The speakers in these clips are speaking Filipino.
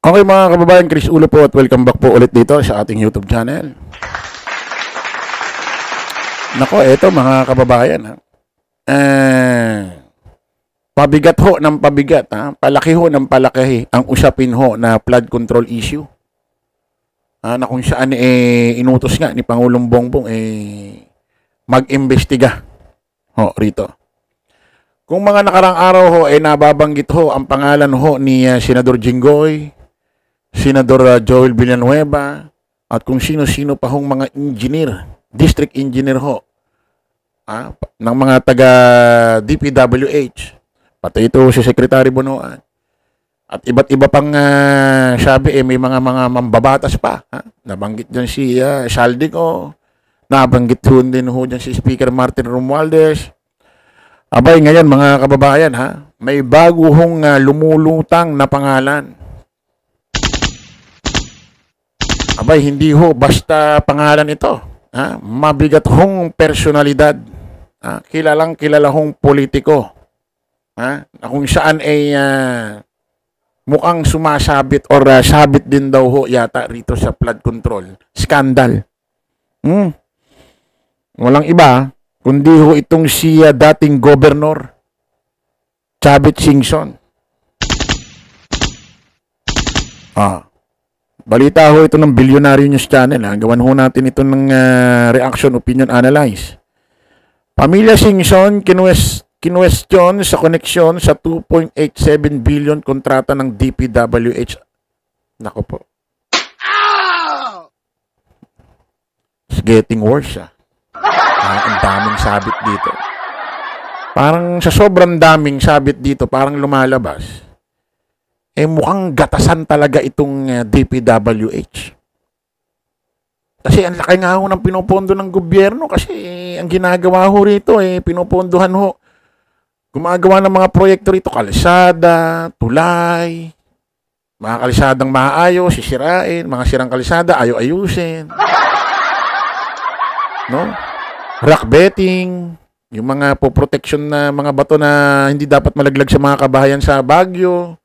Okay mga kababayan, Chris Ulo po at welcome back po ulit dito sa ating YouTube channel. Nako, eto mga kababayan, ha? Pabigat ho ng pabigat, ha? Palaki ho ng palaki ang usapin ho na flood control issue. Na kung saan inutos nga ni Pangulong Bongbong mag-imbestiga ho rito. Kung mga nakarang araw ho nababanggit ho ang pangalan ho ni Senador Jinggoy, Senador Joel Villanueva, at kung sino-sino pa hong mga engineer, district engineer ho, ng mga taga DPWH, pati ito si Secretary Bonoan, at iba't iba pang sabi may mga mambabatas pa. Nabanggit dyan si Saldico, nabanggit din ho dyan si Speaker Martin Romualdez. Abay ngayon mga kababayan, may bago hong lumulutang na pangalan. Abay, hindi ho basta pangalan ito. Mabigat hong personalidad. Kilalang kilala hong politiko. Na kung saan mukhang sumasabit or sabit din daw ho yata rito sa flood control. Skandal. Walang iba, kundi ho itong si dating Governor Chavit Singson. Balita ho ito ng Bilyonaryo News Channel. Gawan ho natin ito ng reaction, opinion, analyze. Pamilya Singson kinwestiyon sa koneksyon sa 2.87 billion kontrata ng DPWH. Nako po. It's getting worse. Ang daming sabit dito. Parang sa sobrang daming sabit dito, parang lumalabas. Mukhang gatasan talaga itong DPWH. Kasi ang laki nga ho ng pinopondo ng gobyerno kasi ang ginagawa ho rito pinopondohan ho. Gumagawa ng mga proyekto rito, kalsada, tulay, mga kalsadang maayos, sisirain, mga sirang kalsada, ayusin. No? Rock betting, yung mga po-protection na mga bato na hindi dapat malaglag sa mga kabahayan sa Baguio.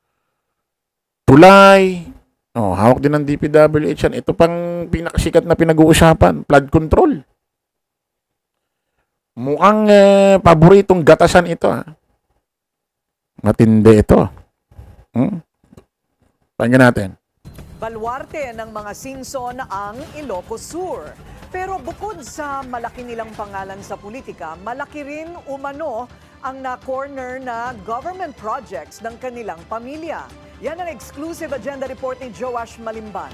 Tulay. Hawak din ng DPWH yan. Ito pang pinakasikat na pinag-uusapan, flood control. Mukhang paboritong gatasan ito. Matindi ito. Pakinggan natin. Baluarte ng mga Singson ang Ilocos Sur. Pero bukod sa malaki nilang pangalan sa politika, malaki rin umano ang na-corner na government projects ng kanilang pamilya. Yan ang exclusive agenda report ni Joash Malimban.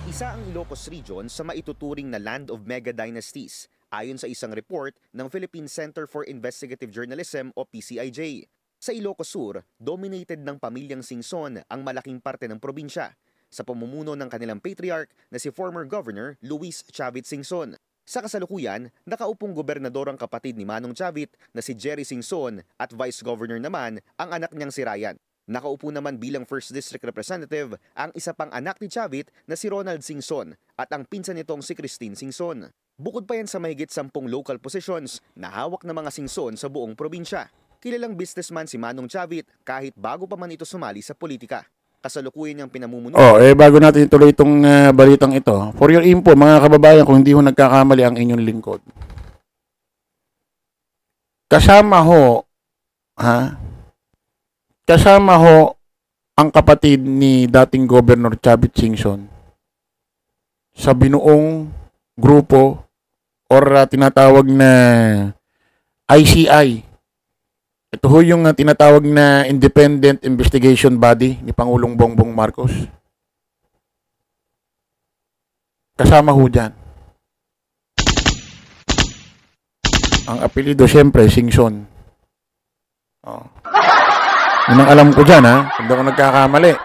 Isa ang Ilocos Region sa maituturing na land of mega dynasties, ayon sa isang report ng Philippine Center for Investigative Journalism o PCIJ. Sa Ilocos Sur, dominated ng pamilyang Singson ang malaking parte ng probinsya, sa pamumuno ng kanilang patriarch na si former Governor Luis Chavit Singson. Sa kasalukuyan, nakaupong gobernador ang kapatid ni Manong Chavit na si Jerry Singson at Vice Governor naman ang anak niyang si Ryan. Nakaupo naman bilang 1st District Representative ang isa pang anak ni Chavit na si Ronald Singson at ang pinsan nitong si Christine Singson. Bukod pa yan sa mahigit 10 local positions na hawak ng mga Singson sa buong probinsya. Kilalang businessman si Manong Chavit kahit bago pa man ito sumali sa politika. Kasalukuyan niyang pinamumuno. Bago natin ituloy itong balitang ito, for your info, mga kababayan, kung hindi ho nagkakamali ang inyong lingkod. Kasama ho ang kapatid ni dating Governor Chavit Singson sa binuong grupo or tinatawag na ICI. Ito ho yung tinatawag na Independent Investigation Body ni Pangulong Bongbong Marcos. Kasama ho dyan. Ang apelido siyempre, Singson. Yun ang alam ko dyan, Hindi ako nagkakamali.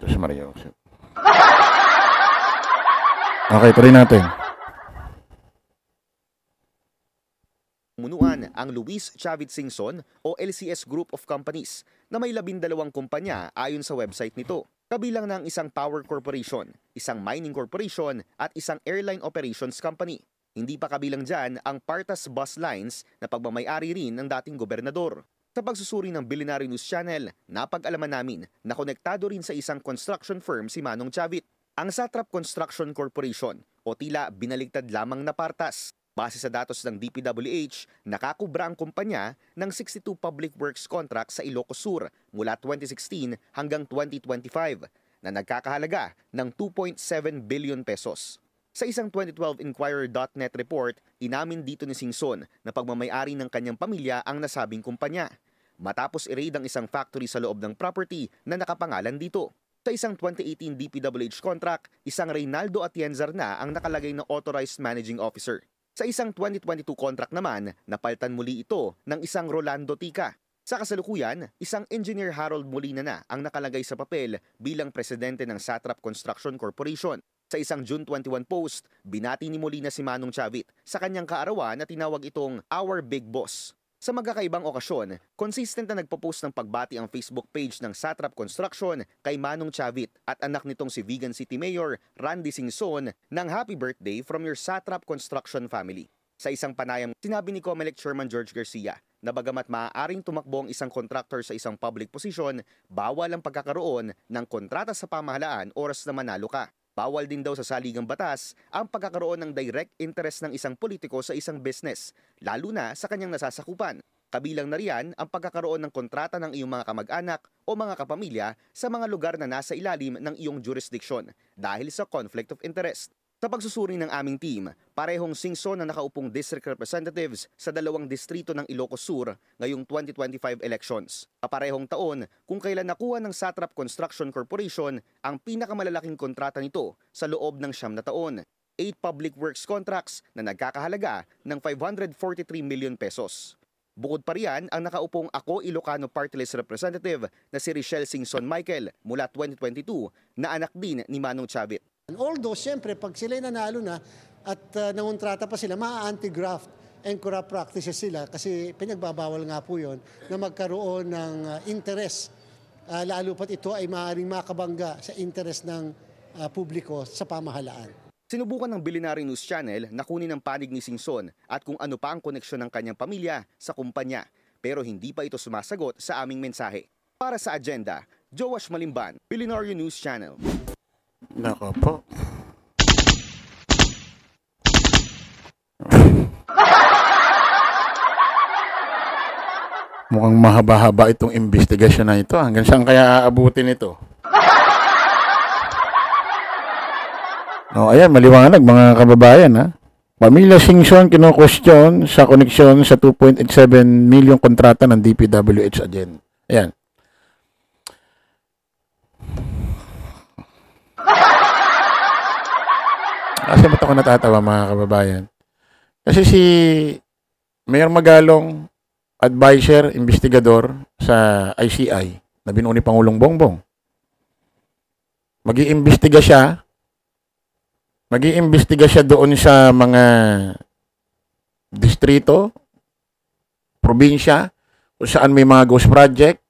Ito si Maria Joseph. Okay, tuloy natin. Munuan ang Luis Chavit Singson o LCS Group of Companies na may 12 kumpanya ayon sa website nito. Kabilang ng isang power corporation, isang mining corporation at isang airline operations company. Hindi pa kabilang dyan ang Partas Bus Lines na pagmamay-ari rin ng dating gobernador. Sa pagsusuri ng Billionaire News Channel, napag-alaman namin na konektado rin sa isang construction firm si Manong Chavit, ang Satrap Construction Corporation, o tila binaligtad lamang na partas. Base sa datos ng DPWH, nakakubra ang kumpanya ng 62 public works contracts sa Ilocos Sur mula 2016 hanggang 2025 na nagkakahalaga ng 2.7 billion pesos. Sa isang 2012 Inquirer.net report, inamin dito ni Singson na pagmamayari ng kanyang pamilya ang nasabing kumpanya. Matapos i-raid ang isang factory sa loob ng property na nakapangalan dito. Sa isang 2018 DPWH contract, isang Reynaldo Atienzar na ang nakalagay na Authorized Managing Officer. Sa isang 2022 contract naman, napalitan muli ito ng isang Rolando Tica. Sa kasalukuyan, isang Engineer Harold Molina na ang nakalagay sa papel bilang presidente ng Satrap Construction Corporation. Sa isang June 21 post, binati ni Molina si Manong Chavit sa kanyang kaarawan na tinawag itong Our Big Boss. Sa magkakaibang okasyon, consistent na nagpo-post ng pagbati ang Facebook page ng Satrap Construction kay Manong Chavit at anak nitong si Vigan City Mayor Randy Singson ng Happy Birthday from your Satrap Construction family. Sa isang panayam, sinabi ni COMELEC Chairman George Garcia na bagamat maaaring tumakbo ang isang contractor sa isang public position, bawal ang pagkakaroon ng kontrata sa pamahalaan oras na manalo ka. Bawal din daw sa saligang batas ang pagkakaroon ng direct interest ng isang politiko sa isang business, lalo na sa kanyang nasasakupan. Kabilang na riyan ang pagkakaroon ng kontrata ng iyong mga kamag-anak o mga kapamilya sa mga lugar na nasa ilalim ng iyong jurisdiction dahil sa conflict of interest. Sa pagsusuri ng aming team, parehong Singson na nakaupong district representatives sa 2 distrito ng Ilocos Sur ngayong 2025 elections. Kaparehong taon kung kailan nakuha ng Satrap Construction Corporation ang pinakamalalaking kontrata nito sa loob ng 9 na taon. 8 public works contracts na nagkakahalaga ng 543 million pesos. Bukod pa riyan ang nakaupong Ako Ilocano Party List Representative na si Richelle Singson Michael mula 2022 na anak din ni Manong Chavit. Although, siyempre, pag sila'y nanalo na at nangontrata pa sila, maa-anti-graft and corrupt practices sila kasi pinagbabawal nga po yun na magkaroon ng interest. Lalo pat ito ay maaaring makabangga sa interest ng publiko sa pamahalaan. Sinubukan ng Billionaire News Channel na kunin ang panig ni Singson at kung ano pa ang koneksyon ng kanyang pamilya sa kumpanya, pero hindi pa ito sumasagot sa aming mensahe. Para sa agenda, Joash Malimban, Billionaire News Channel. Nako po. Mukhang mahaba-haba itong investigasyon na ito. Hanggang saan kaya aabutin ito? No, ayan, maliwanag mga kababayan, ha? Pamilya Singson kino-question sa koneksyon sa 2.87 million kontrata ng DPWH agent. Ayan. Kasi ba't ako natatawa mga kababayan? Kasi si Mayor Magalong, advisor, investigador sa ICI na binuo ni Pangulong Bongbong. Mag-iimbestiga siya doon sa mga distrito, probinsya, kung saan may mga ghost project,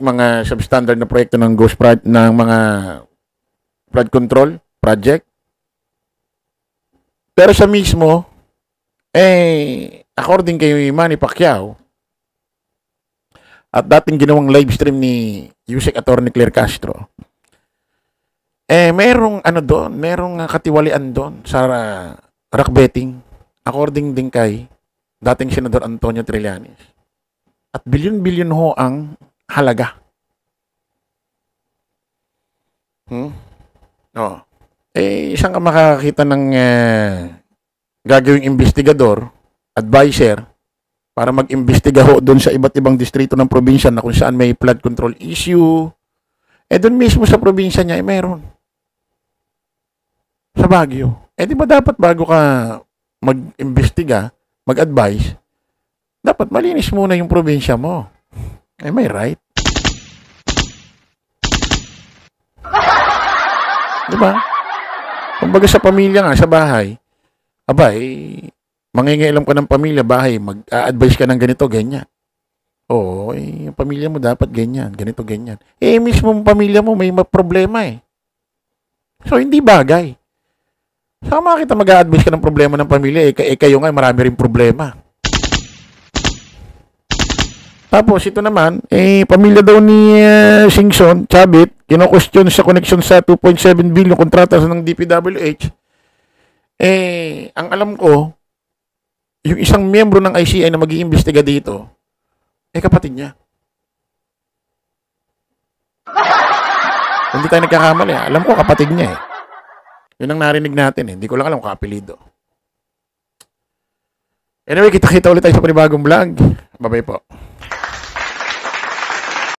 mga substandard na proyekto ng ghost project, ng mga flood control project. Pero sa mismo, according kay Manny Pacquiao, at dating ginawang live stream ni Yusek Attorney Claire Castro, merong katiwalian doon sa rock betting, according din kay dating Senador Antonio Trillanes. At bilyon-bilyon ho ang halaga. Isang ka makakakita ng gagawing investigador, advisor, para mag-imbestiga ho doon sa iba't ibang distrito ng probinsya na kung saan may flood control issue. Doon mismo sa probinsya niya, meron. Sa Baguio. Di ba dapat bago ka mag-imbestiga, mag-advise, dapat malinis muna yung probinsya mo. May right. Diba? Kumbaga sa pamilya nga, sa bahay, mangingailam ka ng pamilya, bahay, mag-a-advise ka ng ganito, ganyan. Oo, yung pamilya mo dapat ganyan, ganito, ganyan. Mismo pamilya mo may problema eh. So, hindi bagay. Saka makakita mag-a-advise ka ng problema ng pamilya, kayo nga, marami rin problema. Tapos ito naman, pamilya daw ni Singson, Chavit, kino-question sa connection sa 2.7 billion kontrata ng DPWH. Ang alam ko, yung isang miyembro ng ICI na mag-iimbestiga dito, kapatid niya. Hindi tayo nagkakamali. Alam ko, kapatid niya eh. Yun ang narinig natin eh. Hindi ko lang alam kung kapilido. Anyway, kita-kita ulit tayo sa panibagong vlog. Bye-bye po.